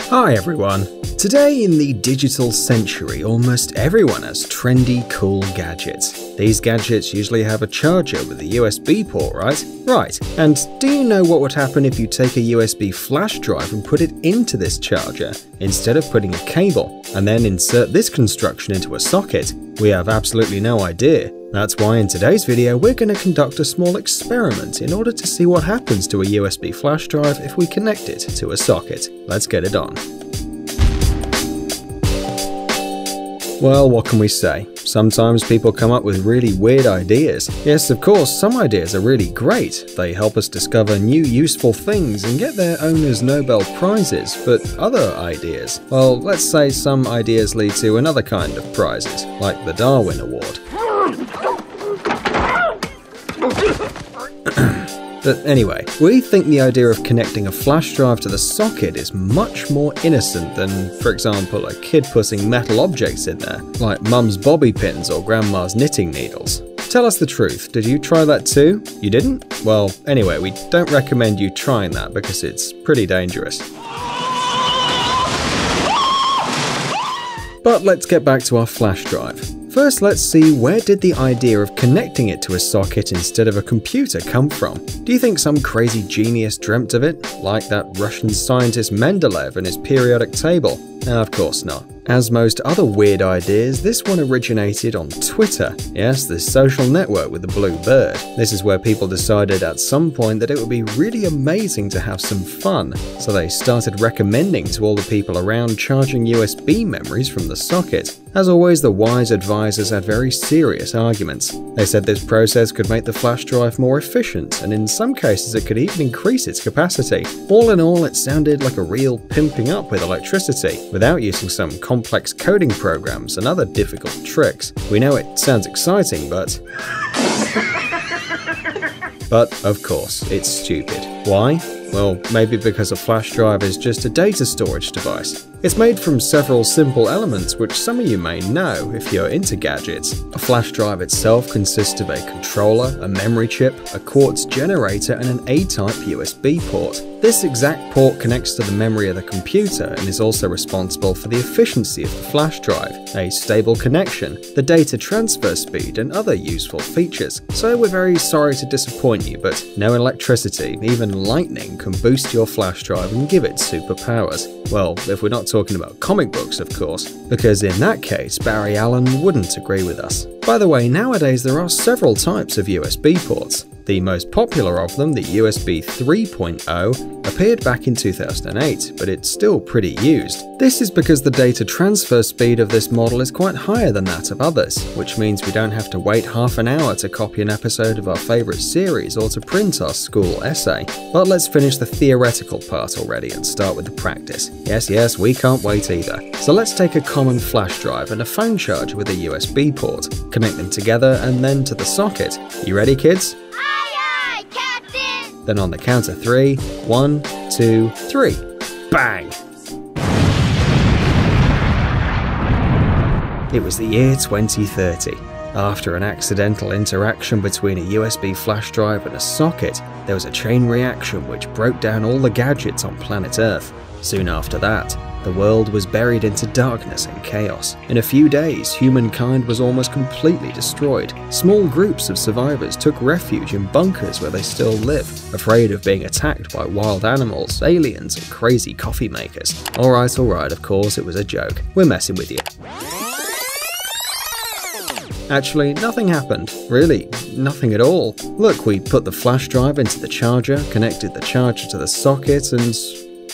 Hi everyone! Today in the digital century, almost everyone has trendy, cool gadgets. These gadgets usually have a charger with a USB port, right? Right. And do you know what would happen if you take a USB flash drive and put it into this charger, instead of putting a cable, and then insert this construction into a socket? We have absolutely no idea. That's why in today's video we're going to conduct a small experiment in order to see what happens to a USB flash drive if we connect it to a socket. Let's get it on. Well, what can we say? Sometimes people come up with really weird ideas. Yes, of course, some ideas are really great. They help us discover new useful things and get their owners Nobel Prizes, but other ideas, well, let's say some ideas lead to another kind of prizes, like the Darwin Award. But anyway, we think the idea of connecting a flash drive to the socket is much more innocent than, for example, a kid putting metal objects in there, like mum's bobby pins or grandma's knitting needles. Tell us the truth, did you try that too? You didn't? Well, anyway, we don't recommend you trying that because it's pretty dangerous. But let's get back to our flash drive. First, let's see, where did the idea of connecting it to a socket instead of a computer come from? Do you think some crazy genius dreamt of it, like that Russian scientist Mendeleev and his periodic table? No, of course not. As most other weird ideas, this one originated on Twitter. Yes, the social network with the blue bird. This is where people decided at some point that it would be really amazing to have some fun, so they started recommending to all the people around charging USB memories from the socket. As always, the wise advisors had very serious arguments. They said this process could make the flash drive more efficient, and in some cases it could even increase its capacity. All in all, it sounded like a real pimping up with electricity, without using some complex coding programs and other difficult tricks. We know it sounds exciting, but of course, it's stupid. Why? Well, maybe because a flash drive is just a data storage device. It's made from several simple elements which some of you may know if you're into gadgets. A flash drive itself consists of a controller, a memory chip, a quartz generator, and an A-type USB port. This exact port connects to the memory of the computer and is also responsible for the efficiency of the flash drive, a stable connection, the data transfer speed, and other useful features. So we're very sorry to disappoint you, but no electricity, even lightning, can boost your flash drive and give it superpowers. Well, if we're not talking about comic books, of course, because in that case, Barry Allen wouldn't agree with us. By the way, nowadays there are several types of USB ports. The most popular of them, the USB 3.0, appeared back in 2008, but it's still pretty used. This is because the data transfer speed of this model is quite higher than that of others, which means we don't have to wait half an hour to copy an episode of our favorite series or to print our school essay. But let's finish the theoretical part already and start with the practice. Yes, we can't wait either. So let's take a common flash drive and a phone charger with a USB port, connect them together and then to the socket. You ready, kids? Then on the count of 3, 1, 2, 3. Bang! It was the year 2030. After an accidental interaction between a USB flash drive and a socket, there was a chain reaction which broke down all the gadgets on planet Earth. Soon after that, the world was buried into darkness and chaos. In a few days, humankind was almost completely destroyed. Small groups of survivors took refuge in bunkers where they still lived, afraid of being attacked by wild animals, aliens, and crazy coffee makers. Alright, of course it was a joke. We're messing with you. Actually, nothing happened. Really, nothing at all. Look, we put the flash drive into the charger, connected the charger to the socket, and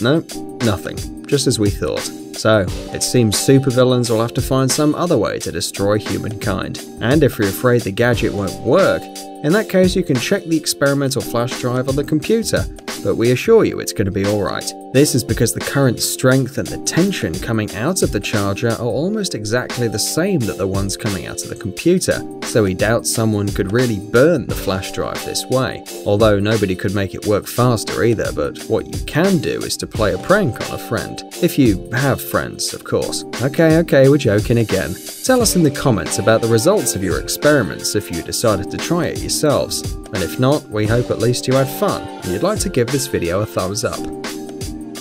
no, nothing. Just as we thought. So, it seems supervillains will have to find some other way to destroy humankind. And if you're afraid the gadget won't work, in that case you can check the experimental flash drive on the computer, but we assure you it's going to be alright. This is because the current strength and the tension coming out of the charger are almost exactly the same that the ones coming out of the computer, so we doubt someone could really burn the flash drive this way. Although nobody could make it work faster either, but what you can do is to play a prank on a friend. If you have friends, of course. Okay, we're joking again. Tell us in the comments about the results of your experiments if you decided to try it yourselves. And if not, we hope at least you had fun and you'd like to give this video a thumbs up.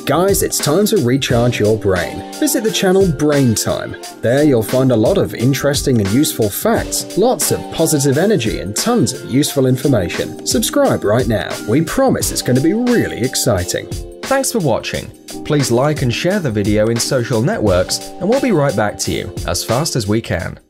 Guys, it's time to recharge your brain. Visit the channel Brain Time. There you'll find a lot of interesting and useful facts, lots of positive energy and tons of useful information. Subscribe right now. We promise it's going to be really exciting. Thanks for watching. Please like and share the video in social networks, and we'll be right back to you as fast as we can.